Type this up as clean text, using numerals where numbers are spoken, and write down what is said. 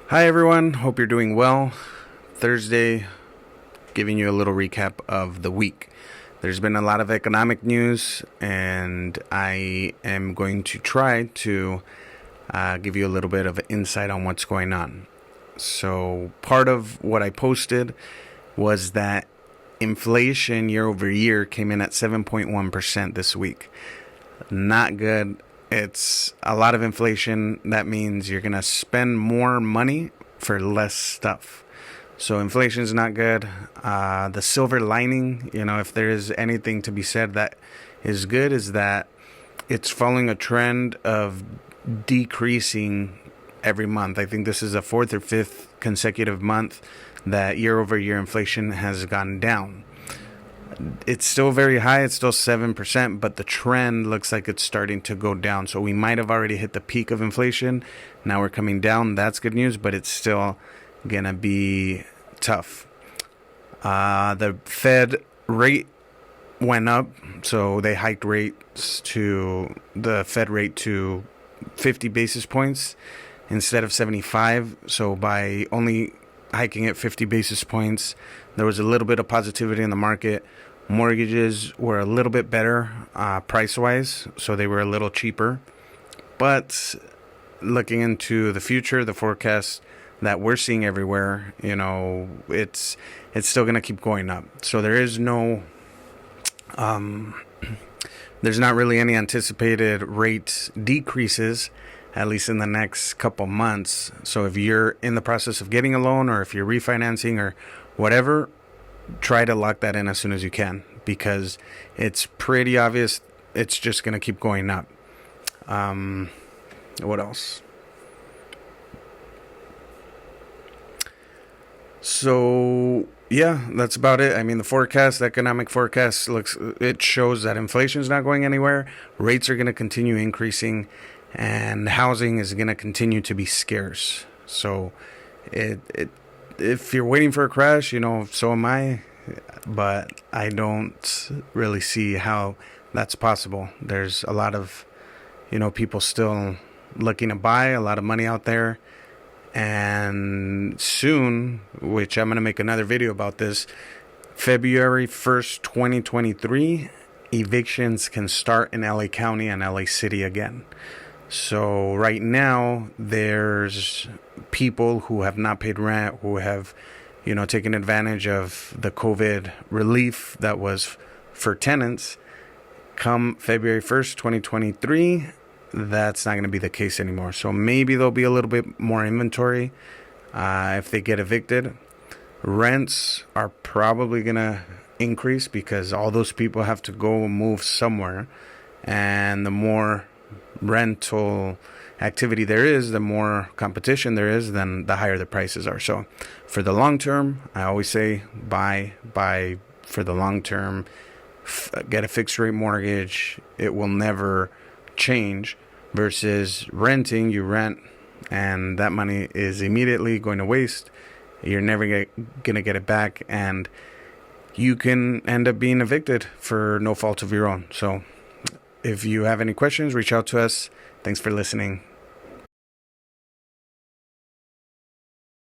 Hi everyone, hope you're doing well. Thursday, giving you a little recap of the week. There's been a lot of economic news, and I am going to try to give you a little bit of insight on what's going on. So, part of what I posted was that inflation year over year came in at 7.1% this week. Not good. It's a lot of inflation. That means you're going to spend more money for less stuff. So inflation is not good. The silver lining, if there is anything to be said that is good, is that it's following a trend of decreasing every month. I think this is the fourth or fifth consecutive month that year over year inflation has gone down. It's still very high. It's still 7%, but the trend looks like it's starting to go down. So we might have already hit the peak of inflation. Now we're coming down. That's good news, but it's still going to be tough. The Fed rate went up. So they hiked the Fed rate to 50 basis points instead of 75. So by only hiking it 50 basis points, there was a little bit of positivity in the market. Mortgages were a little bit better price-wise, so they were a little cheaper. But looking into the future, the forecast that we're seeing everywhere, it's still going to keep going up. So there's not really any anticipated rate decreases, at least in the next couple months. So if you're in the process of getting a loan, or if you're refinancing or whatever, try to lock that in as soon as you can, because it's pretty obvious it's just going to keep going up. What else? So yeah, that's about it. I mean, the economic forecast it shows that inflation is not going anywhere. Rates are going to continue increasing, and housing is going to continue to be scarce. So if you're waiting for a crash, so am I, but I don't really see how that's possible. There's a lot of, people still looking to buy, a lot of money out there. And soon, which I'm going to make another video about this, February 1st, 2023, evictions can start in LA County and LA City again. So right now, there's people who have not paid rent, who have, taken advantage of the COVID relief that was for tenants. Come February 1st, 2023, that's not going to be the case anymore. So maybe there'll be a little bit more inventory if they get evicted. Rents are probably going to increase because all those people have to go move somewhere. And the more rental activity there is, the more competition there is, then the higher the prices are. So for the long term, I always say buy for the long term. Get a fixed rate mortgage. It will never change, versus renting. You rent and that money is immediately going to waste. You're never going to get it back, and you can end up being evicted for no fault of your own. So if you have any questions, reach out to us. Thanks for listening.